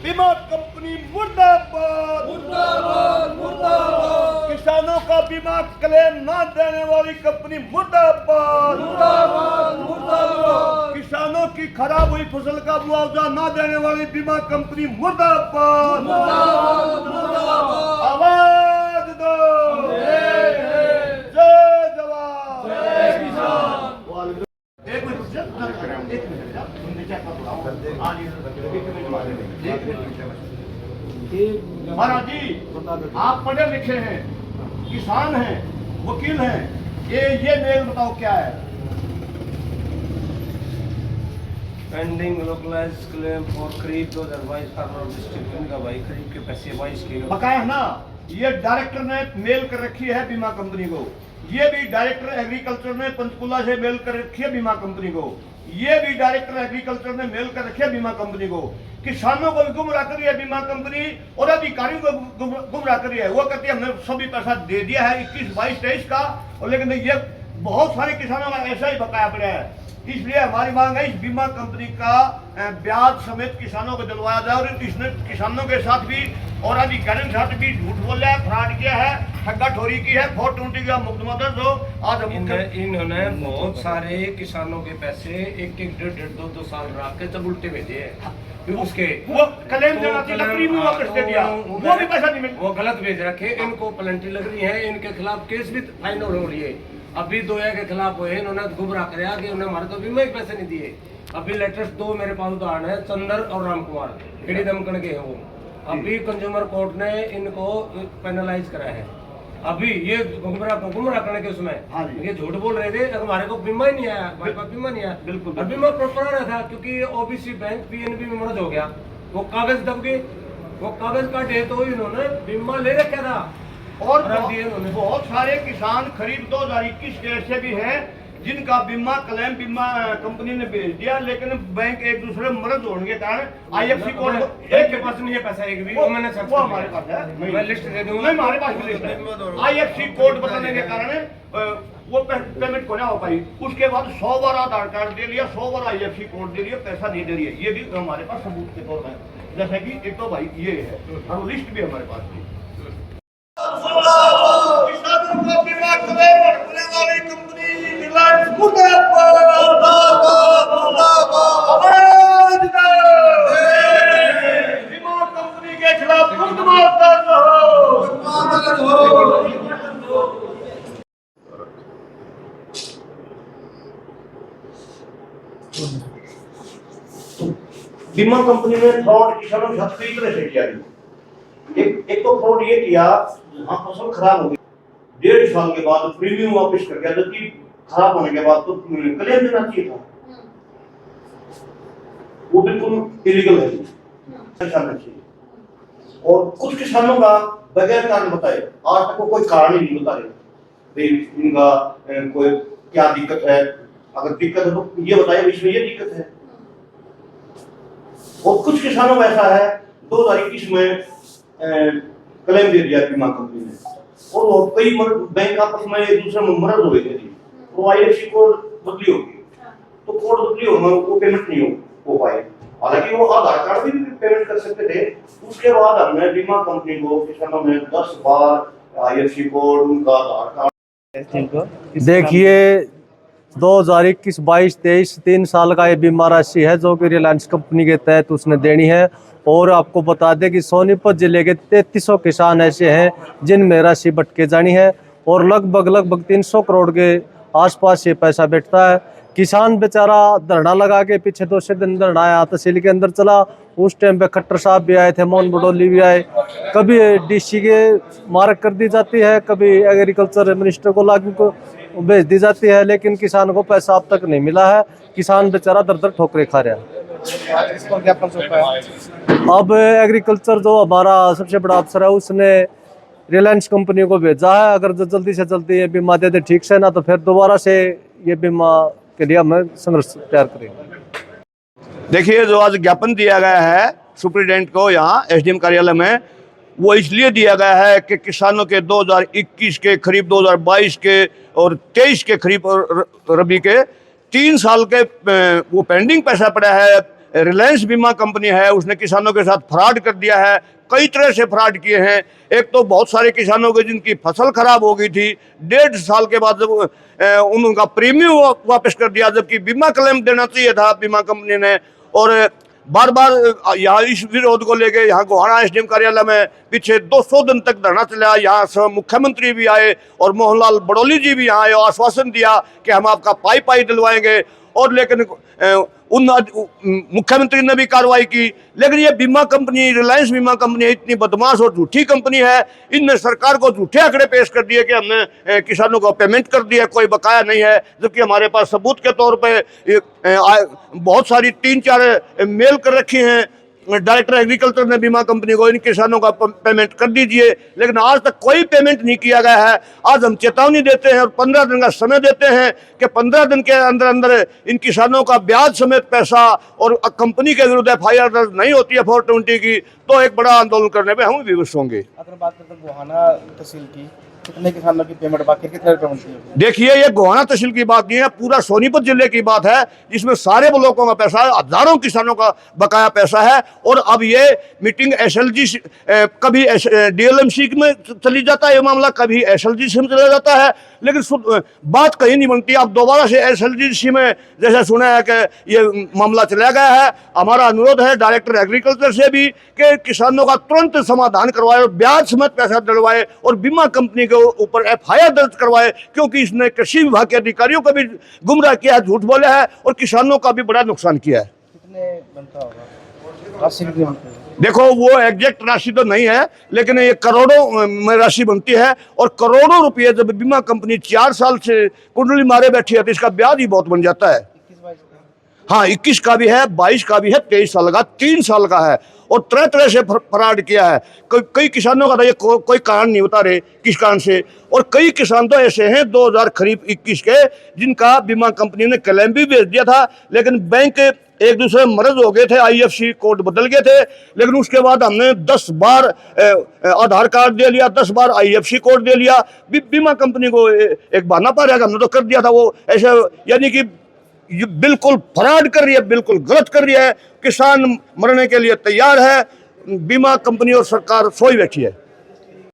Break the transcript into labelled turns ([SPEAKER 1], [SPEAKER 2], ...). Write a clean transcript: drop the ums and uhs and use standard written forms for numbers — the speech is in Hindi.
[SPEAKER 1] बीमा कंपनी मुर्दाबाद
[SPEAKER 2] मुर्दाबाद मुर्दाबाद
[SPEAKER 1] किसानों का बीमा क्लेम न देने वाली कंपनी मुर्दाबाद
[SPEAKER 2] मुर्दाबाद मुर्दाबाद
[SPEAKER 1] किसानों की खराब हुई फसल का मुआवजा न देने वाली बीमा कंपनी मुर्दाबाद
[SPEAKER 2] मुर्दाबाद
[SPEAKER 1] आवाज दो जय जवान
[SPEAKER 2] जय किसान।
[SPEAKER 1] एक मिनट महाराज जी, आप पढ़े लिखे हैं, किसान हैं, वकील हैं, ये मेल बताओ क्या है?
[SPEAKER 3] Pending localise claim for kharif 2022 farmer district का भाई खरीफ के पैसे 22 के
[SPEAKER 1] बकाया है ना। ये डायरेक्टर ने मेल कर रखी है बीमा कंपनी को, ये भी डायरेक्टर एग्रीकल्चर ने पंचकुला से मेल कर रखी है बीमा कंपनी को, ये भी डायरेक्टर एग्रीकल्चर ने मेल कर रखी है बीमा कंपनी को। किसानों को भी गुमराह करी है बीमा कंपनी और अधिकारियों को गुमराह करी है। वो कहती है हमने सभी पैसा दे दिया है 21, 22, 23 का, और लेकिन ये बहुत सारे किसानों का ऐसा ही बकाया पड़ा है। इसलिए हमारी मांग है इस बीमा कंपनी का ब्याज समेत किसानों को दिलवाया जाए। और इसने किसानों के साथ भी और अधिकारियों के साथ भी झूठ बोला है, फ्रॉड किया है, ठग्गा ठोरी की है, 420 का मुकदमा दर्ज हो। आज
[SPEAKER 3] इन्होंने बहुत सारे किसानों के पैसे 1-1, 1.5, 2-2 साल रख के तब उल्टे भेजे हैं। फिर उसके
[SPEAKER 1] वो क्लेम देना चाहिए, प्रीमियम वापस दे दिया, वो भी पैसा नहीं मिला।
[SPEAKER 3] वो गलत भेज रखे, इनको पेनल्टी लग रही है, इनके खिलाफ केस भी फाइनल हो रही है। अभी दोया के खिलाफ हुए, इन्होंने गुमराह कराया कि उन्हें हमारे तो बीमा ही पैसे नहीं दिए। अभी लेटेस्ट 2 मेरे पास उदाहरण है, चंदर और राम कुमार एडी दमकन के हैं वो। अभी कंज्यूमर कोर्ट ने इनको पेनलाइज करा है। अभी ये गुमराह करने के उसमें ये झूठ बोल रहे थे, हमारे को बीमा ही नहीं आया, हमारे पास बीमा नहीं आया।
[SPEAKER 1] बिल्कुल
[SPEAKER 3] बीमा प्रॉपर आ रहा था क्योंकि ओबीसी बैंक पीएनबी में मर्ज हो गया, वो कागज दब गए, वो कागज का डे तो इन्होंने बीमा ले रखा था।
[SPEAKER 1] और बहुत सारे किसान खरीफ 2021 के ऐसे भी हैं जिनका बीमा क्लेम बीमा कंपनी ने भेज दिया, लेकिन बैंक एक दूसरे मर्ज होने के कारण आईएफसी कोड
[SPEAKER 3] एक के पास नहीं है पैसा एक भी, वो मैंने सर्च
[SPEAKER 1] वो हमारे पास है,
[SPEAKER 3] मैं लिस्ट दे दूंगा,
[SPEAKER 1] नहीं हमारे पास भी लिस्ट है। आईएफसी कोड बताने के कारण वो पेमेंट को ना हो पाई। उसके बाद 100 बार आधार कार्ड दे लिया, 100 बार आईएफसी कोड दे लिया, पैसा नहीं दे रही है। ये भी हमारे पास सबूत के तौर पर, जैसे कि एक तो भाई ये है और लिस्ट भी हमारे पास थी। किसानों को बीमा क्लेम रखने वाली कंपनी रिलायंस मुर्दाबाद आवाज दो। बीमा कंपनी के खिलाफ मुकदमा दर्ज हो। बीमा कंपनी ने फ्रॉड किसानों के साथ कई तरह से किया। एक तो फ्रॉड ये किया, हाँ फसल खराब हो गई, 1.5 साल के बाद प्रीमियम वापस कर गया, जबकि खराब होने के बाद तो क्लेम देना चाहिए था। वो बिल्कुल इलीगल है, ऐसा नहीं चाहिए। और कुछ किसानों का बगैर कारण बताए आज तक कोई कारण ही नहीं बता रहे इनका कोई क्या दिक्कत है। अगर दिक्कत है तो ये बताइए इसमें ये दिक्कत है। और कुछ किसानों का ऐसा है 2021 में क्लेम दे दिया बीमा कंपनी ने, और कई बैंक आपस में एक दूसरे में मर्ज हो गए थे, तो आईएफसी कोड बदली होगी, तो कोड बदली होगा वो पेमेंट नहीं हो पाए। हालांकि वो आधार कार्ड भी पेमेंट कर सकते थे। उसके बाद हमने बीमा कंपनी को किसानों में 10 बार आईएफसी कोड, उनका आधार कार्ड।
[SPEAKER 4] देखिए 2021, 22, 23 3 साल का ये बीमा राशि है जो कि रिलायंस कंपनी के तहत उसने देनी है। और आपको बता दें कि सोनीपत जिले के 3300 किसान ऐसे हैं जिनमें राशि भटके जानी है, और लगभग 300 करोड़ के आसपास ये पैसा बैठता है। किसान बेचारा धरना लगा के पिछे 2 दिन धरना आया, तहसील के अंदर चला। उस टाइम पे खट्टर साहब भी आए थे, मोहन बडोली भी आए। कभी डीसी के मार्क कर दी जाती है, कभी एग्रीकल्चर मिनिस्टर को लागू को भेज दी जाती है, लेकिन किसान को पैसा अब तक नहीं मिला है। किसान बेचारा दर ठोकरे खा रहा है। अब एग्रीकल्चर जो हमारा सबसे बड़ा अफसर है उसने रिलायंस कंपनी को भेजा है, अगर जल्दी से जल्दी ये बीमा दे दे ठीक से, ना तो फिर दोबारा से ये बीमा के लिए हमें संघर्ष तैयार करेंगे।
[SPEAKER 1] देखिए जो आज ज्ञापन दिया गया है सुप्रीडेंट को यहाँ एसडीएम कार्यालय में, वो इसलिए दिया गया है कि किसानों के 2021 के खरीफ 2022 के और 23 के खरीफ और रबी के 3 साल के वो पेंडिंग पैसा पड़ा है रिलायंस बीमा कंपनी है उसने किसानों के साथ फ्रॉड कर दिया है, कई तरह से फ्रॉड किए हैं। एक तो बहुत सारे किसानों के जिनकी फसल खराब हो गई थी, 1.5 साल के बाद जब उनका प्रीमियम वापस कर दिया, जबकि बीमा क्लेम देना चाहिए था बीमा कंपनी ने। और बार बार यहाँ इस विरोध को लेके यहाँ गोहाना एसडीएम कार्यालय में पीछे 200 दिन तक धरना चला। यहाँ से मुख्यमंत्री भी आए और मोहनलाल बड़ौली जी भी यहाँ आए और आश्वासन दिया कि हम आपका पाई दिलवाएंगे। और लेकिन उन मुख्यमंत्री ने भी कार्रवाई की। लेकिन ये बीमा कंपनी, रिलायंस बीमा कंपनी इतनी बदमाश और झूठी कंपनी है, इनने सरकार को झूठे आंकड़े पेश कर दिए कि हमने किसानों को पेमेंट कर दिया, कोई बकाया नहीं है, जबकि हमारे पास सबूत के तौर पे बहुत सारी 3-4 मेल कर रखी हैं। डायरेक्टर एग्रीकल्चर ने बीमा कंपनी को इन किसानों का पेमेंट कर दीजिए, लेकिन आज तक कोई पेमेंट नहीं किया गया है। आज हम चेतावनी देते हैं और 15 दिन का समय देते हैं कि 15 दिन के अंदर अंदर इन किसानों का ब्याज समेत पैसा और कंपनी के विरुद्ध FIR दर्ज नहीं होती है 420 की, तो एक बड़ा आंदोलन करने में हम विवश होंगे।
[SPEAKER 5] अगर बात करते हैं गोहाना तहसील की, कितने किसानों की पेमेंट बाकी, कितने रुपए बनती है?
[SPEAKER 1] देखिए, ये गोहाना तहसील की बात नहीं है, पूरा सोनीपत जिले की बात है, जिसमें सारे ब्लॉकों का पैसा है, हजारों किसानों का बकाया पैसा है। और अब ये मीटिंग SLG कभी DLMC में चली जाता है ये मामला, कभी SLG में चला जाता है, लेकिन बात कहीं नहीं बनती। अब दोबारा से SLG में जैसे सुना है कि ये मामला चला गया है। हमारा अनुरोध है डायरेक्टर एग्रीकल्चर से भी कि किसानों का तुरंत समाधान करवाए और ब्याज समेत पैसा दिलवाए और बीमा कंपनी के ऊपर FIR दर्ज करवाए, क्योंकि इसने कृषि विभाग के अधिकारियों को भी गुमराह किया है, झूठ बोला है और किसानों का भी बड़ा नुकसान किया है।
[SPEAKER 5] कितने बनता होगा, राशि कितनी बनती है?
[SPEAKER 1] देखो, वो एग्जैक्ट राशि तो नहीं है, लेकिन ये करोड़ों में राशि बनती है। और करोड़ों रुपये जब बीमा कंपनी 4 साल से कुंडली मारे बैठी है तो इसका ब्याज ही बहुत बन जाता है।
[SPEAKER 5] 21-22 का?
[SPEAKER 1] हाँ, 21 का भी है, 22 का भी है, 23 साल का, 3 साल का है। और तरह तरह से फ्रॉड किया है। कई किसानों का तो ये कोई कारण नहीं बता रहे किस कारण से। और कई किसान तो ऐसे हैं 2000 खरीफ 21 के जिनका बीमा कंपनी ने क्लेम भी भेज दिया था, लेकिन बैंक एक दूसरे में मर्ज हो गए थे, IFSC कोड बदल गए थे। लेकिन उसके बाद हमने 10 बार आधार कार्ड दे लिया, 10 बार IFSC कोड दे लिया। बीमा कंपनी को एक बहाना पा रहा है, हमने तो कर दिया था वो ऐसे, यानी कि ये बिल्कुल फ्रॉड कर रही है, बिल्कुल गलत कर रही है। किसान मरने के लिए तैयार है, बीमा कंपनी और सरकार सोई बैठी है।